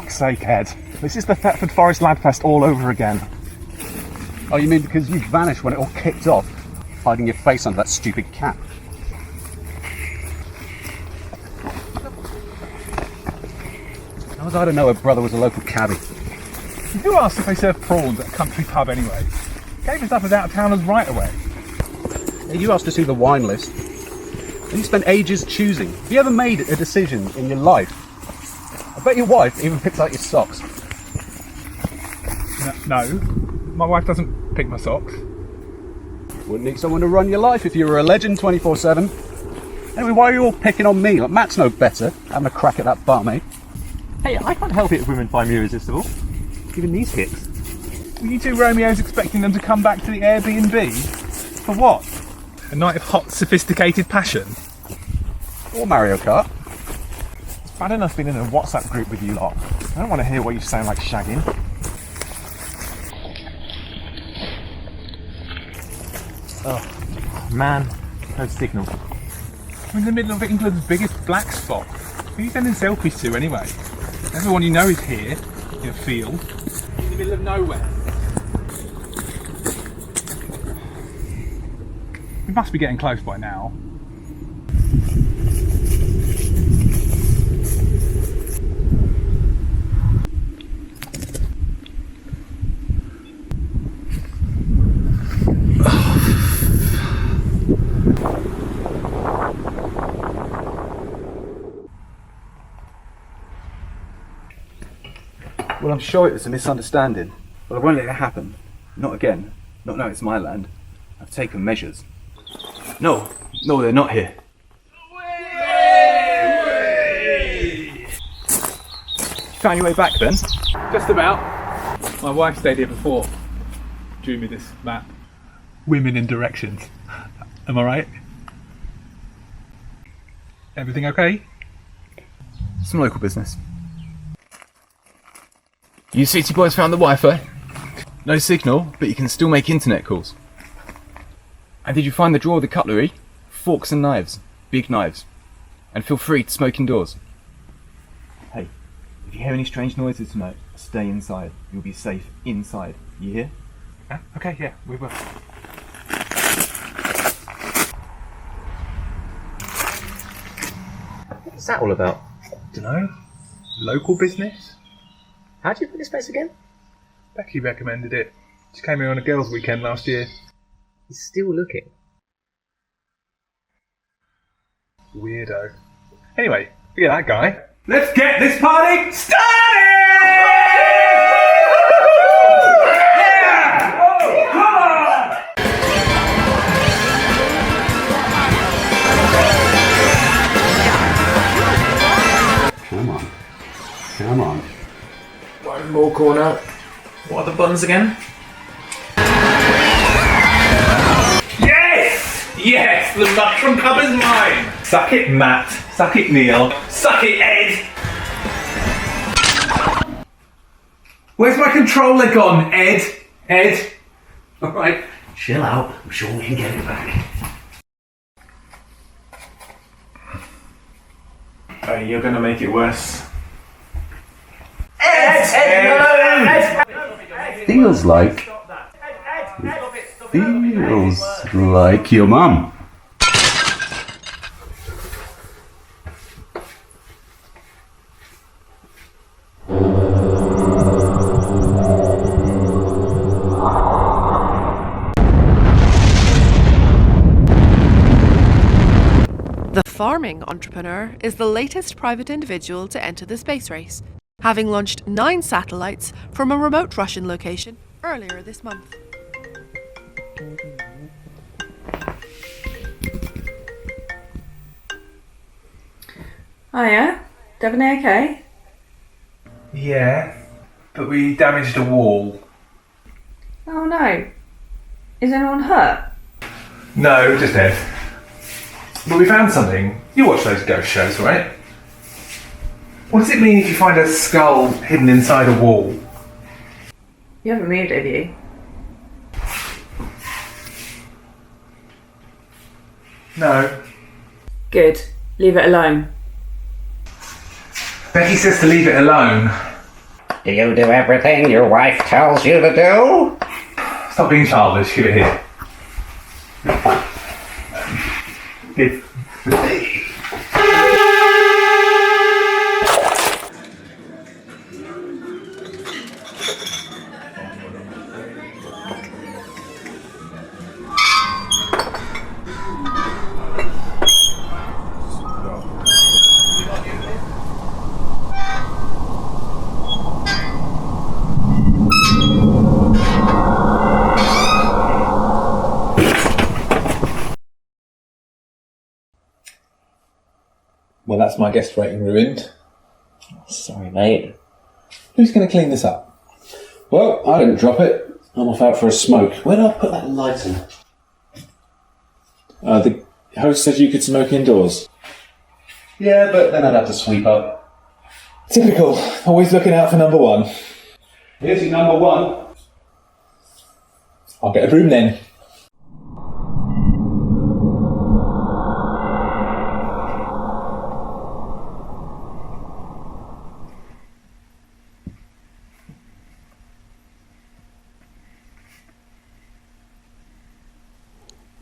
fuck's sake, Ed. This is the Thetford Forest Ladfest all over again. Oh, you mean because you vanished when it all kicked off, hiding your face under that stupid cap? How was I to know her brother was a local cabbie? Who asked if they serve prawns at a country pub anyway? Gave us up as out-of-towners right away. Hey, you asked to see the wine list. And you spent ages choosing. Have you ever made a decision in your life? I bet your wife even picks out your socks. No, my wife doesn't pick my socks. Wouldn't need someone to run your life if you were a legend 24/7. Anyway, why are you all picking on me? Like, Matt's no better, having a crack at that barmaid. Hey, I can't help it if women find me irresistible. Even these hicks. Were you two Romeos expecting them to come back to the Airbnb? For what? A night of hot, sophisticated passion? Or Mario Kart. It's bad enough being in a WhatsApp group with you lot. I don't want to hear what you sound like shagging. Oh, man, no signal. I'm in the middle of England's biggest black spot. Who are you sending selfies to anyway? Everyone you know is here, in a field, in the middle of nowhere. We must be getting close by now. Well, I'm sure it was a misunderstanding, but I won't let it happen. Not again. Not now it's my land. I've taken measures. No, they're not here. You found your way back then? Just about. My wife stayed here before. Drew me this map. Women in directions. Am I right? Everything okay? Some local business. You city boys found the Wi-Fi? No signal, but you can still make internet calls. And did you find the drawer of the cutlery? Forks and knives. Big knives. And feel free to smoke indoors. Hey, if you hear any strange noises tonight, stay inside. You'll be safe inside. You hear? Okay, yeah, we will. What's that all about? Dunno. Local business? How do you put this place again? Becky recommended it. She came here on a girls' weekend last year. He's still looking. Weirdo. Anyway, forget that guy. Let's get this party started! Yeah! Whoa, come on! Come on. One more corner. What are the buttons again? Yes, the mushroom cup is mine. Suck it, Matt. Suck it, Neil. Suck it, Ed. Where's my controller gone, Ed? Ed? All right, chill out. I'm sure we can get it back. Oh, you're gonna make it worse. Ed! Feels like your mum. The farming entrepreneur is the latest private individual to enter the space race, having launched 9 satellites from a remote Russian location earlier this month. Hiya, everything okay? Yeah, but we damaged a wall. Oh no. Is anyone hurt? No, just Ed. But we found something. You watch those ghost shows, right? What does it mean if you find a skull hidden inside a wall? You haven't moved, have you? No. Good. Leave it alone. Becky says to leave it alone. Do you do everything your wife tells you to do? Stop being childish. Give it here. Give. Well, that's my guest rating ruined. Sorry, mate. Who's going to clean this up? Well, I didn't drop it. I'm off out for a smoke. Where did I put that lighter? The host said you could smoke indoors. Yeah, but then I'd have to sweep up. Typical. Always looking out for number one. Here's your number one. I'll get a broom then.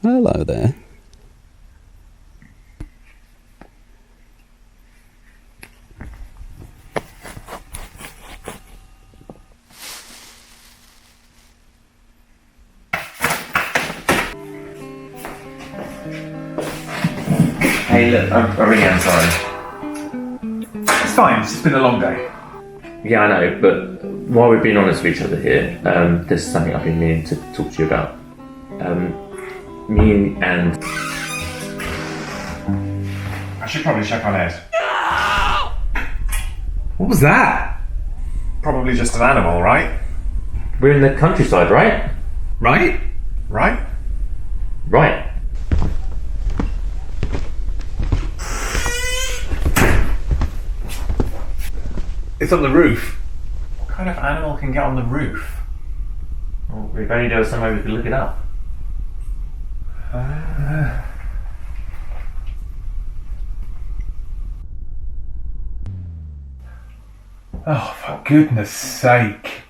Hello there. Hey, look, I really am sorry. It's fine. It's just been a long day. Yeah, I know, but while we've been honest with each other here, there's something I've been meaning to talk to you about. Me and... I should probably check on Ed. What was that? Probably just an animal, right? We're in the countryside, right? Right? Right? Right. It's on the roof. What kind of animal can get on the roof? Well, if only there was some way we could look it up. Oh, for goodness sake.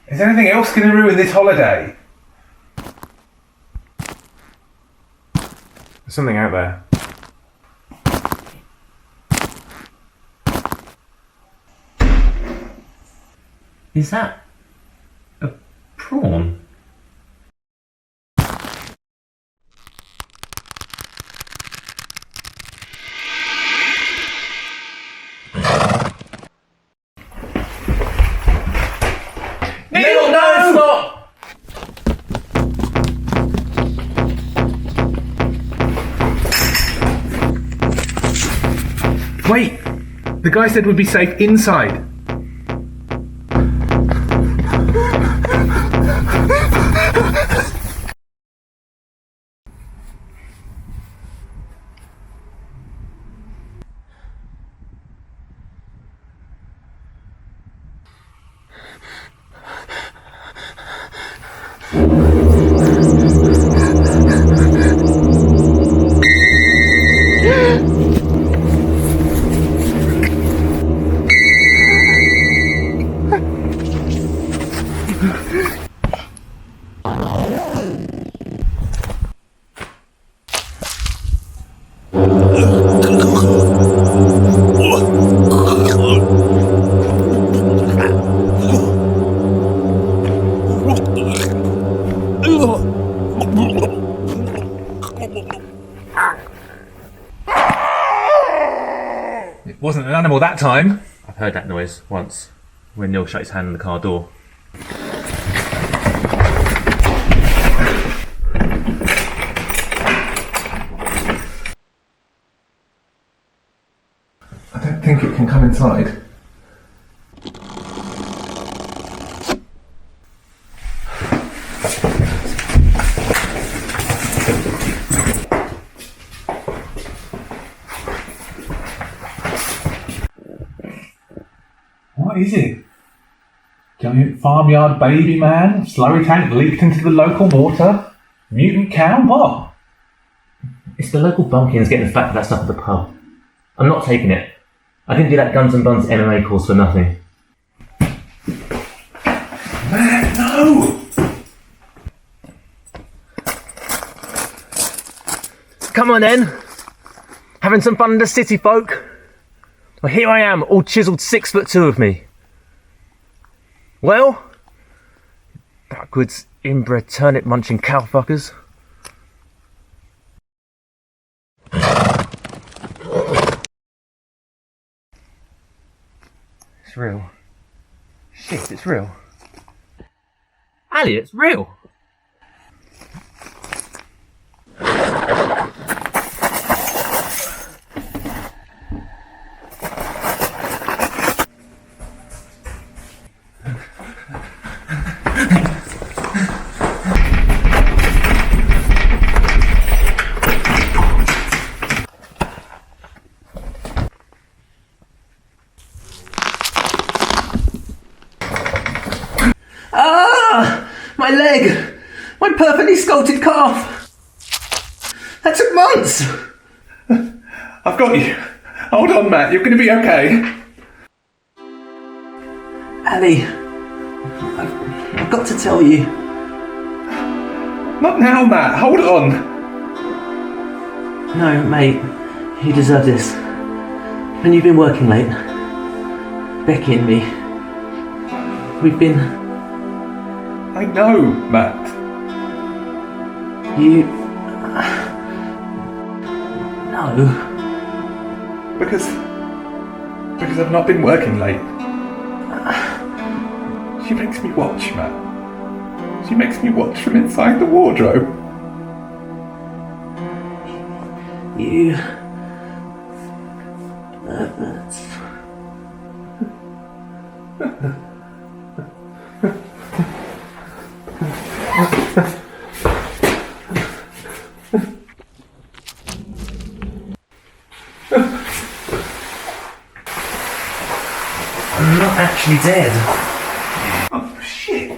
Is anything else going to ruin this holiday? There's something out there. Is that a prawn? Neil, no! Stop! Wait! The guy said we'd be safe inside. It wasn't an animal that time. I've heard that noise once, when Neil shut his hand on the car door. I don't think it can come inside. What is it? Giant farmyard baby man? Slurry tank leaked into the local water? Mutant cow? What? It's the local bumpkins getting us back to that stuff at the pub. I'm not taking it. I didn't do that Guns and Buns MMA course for nothing. Matt, no! Come on then. Having some fun in the city, folk. Well, here I am, all chiselled 6'2" of me. Well, backwards inbred turnip munching cowfuckers. It's real. Shit, it's real. Ali, it's real. My leg! My perfectly sculpted calf! That took months! I've got you. Hold on, Matt, you're going to be okay. Ali, I've got to tell you. Not now, Matt, hold on. No, mate, you deserve this. And you've been working late. Becky and me. We've been... I know, Matt. You... No. Because I've not been working late. She makes me watch, Matt. She makes me watch from inside the wardrobe. You... I'm not actually dead. Oh, shit.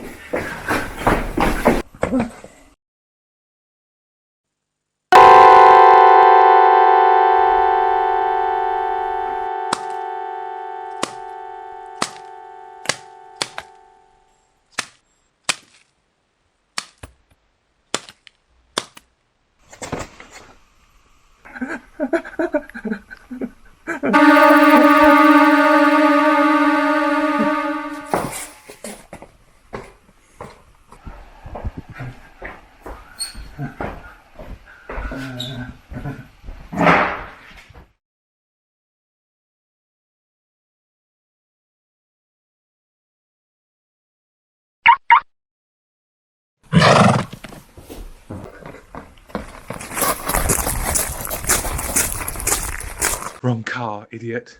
Wrong car, idiot.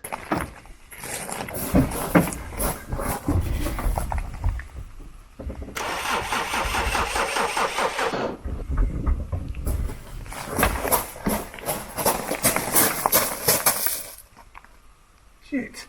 Shit.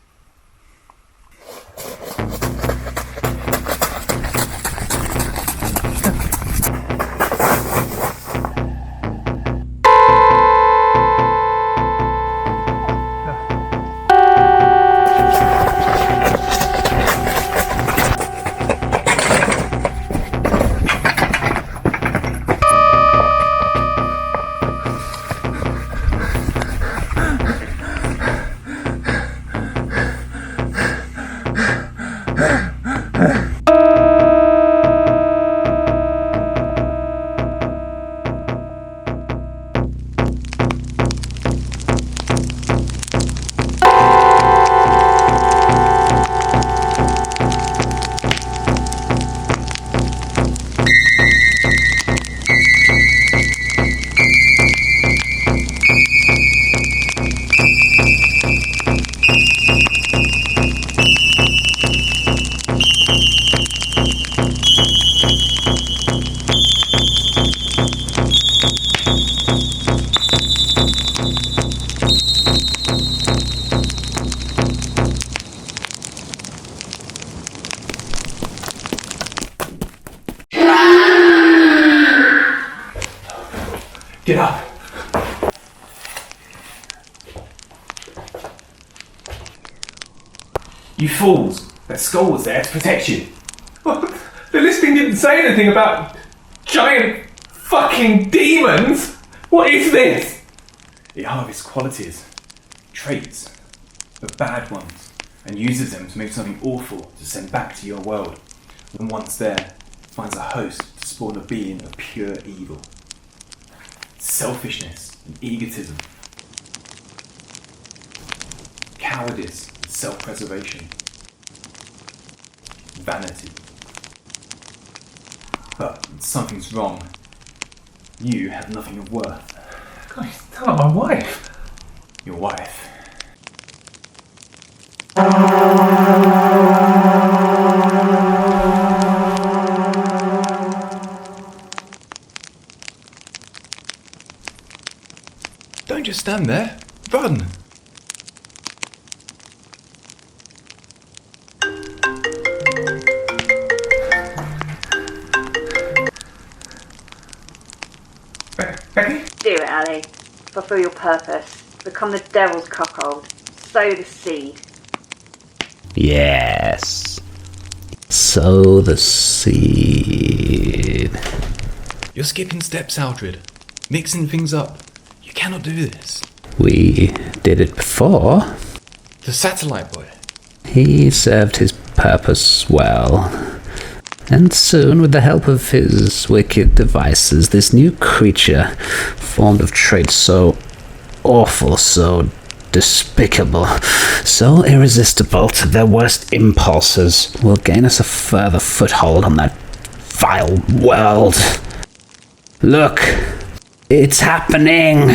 Get up. You fools! That skull was there to protect you. The listing didn't say anything about giant fucking demons. What is this? It harvests qualities, traits, but bad ones, and uses them to make something awful to send back to your world. And once there, finds a host to spawn a being of pure evil. Selfishness and egotism. Cowardice and self-preservation. Vanity. But something's wrong. You have nothing of worth. Guys, tell her my wife. Your wife. Don't just stand there. Run! Becky? Do it, Ali. Fulfill your purpose. Become the devil's cuckold. Sow the seed. Yes. Sow the seed. You're skipping steps, Aldred. Mixing things up. You cannot do this. We did it before. The satellite boy. He served his purpose well. And soon, with the help of his wicked devices, this new creature, formed of traits so awful, so despicable, so irresistible to their worst impulses, will gain us a further foothold on that vile world. Look, it's happening.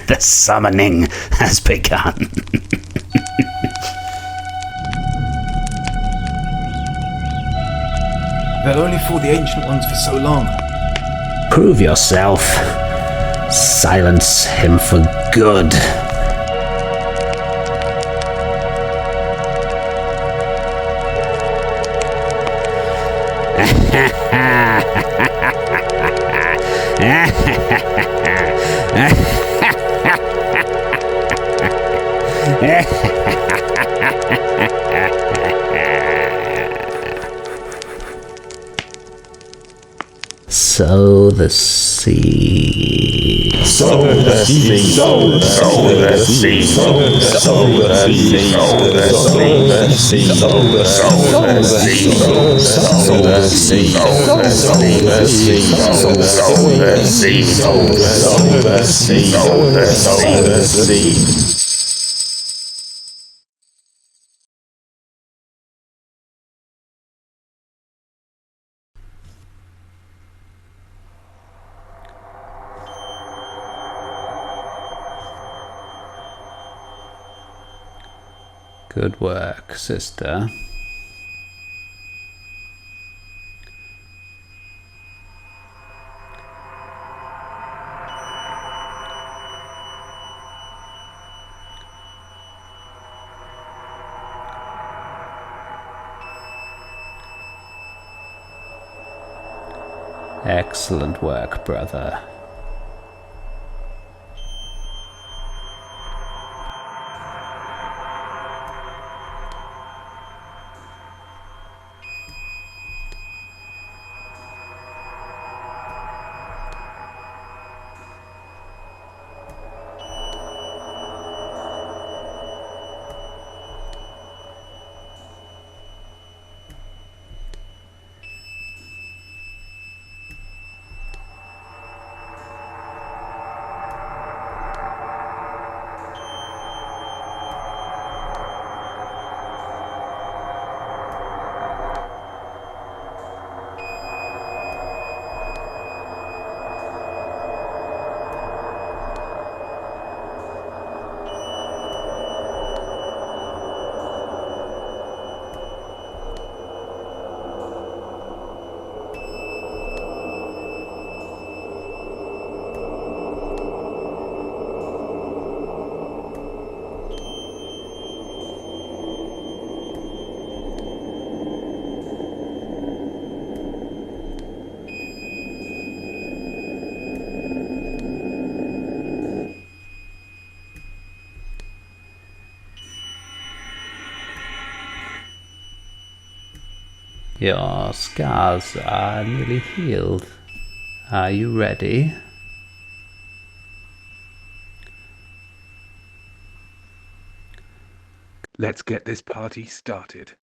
The summoning has begun. They'll only fool the ancient ones for so long. Prove yourself. Silence him for good. Sow the seed. Sow the seed. Sow the seed. Sow the seed. Sow the seed. Sow the seed. Sow the seed. Sow the seed. Sow the seed. Sow the seed. Sow the seed. Sow the seed. Good work, sister. Excellent work, brother. Your scars are nearly healed. Are you ready? Let's get this party started.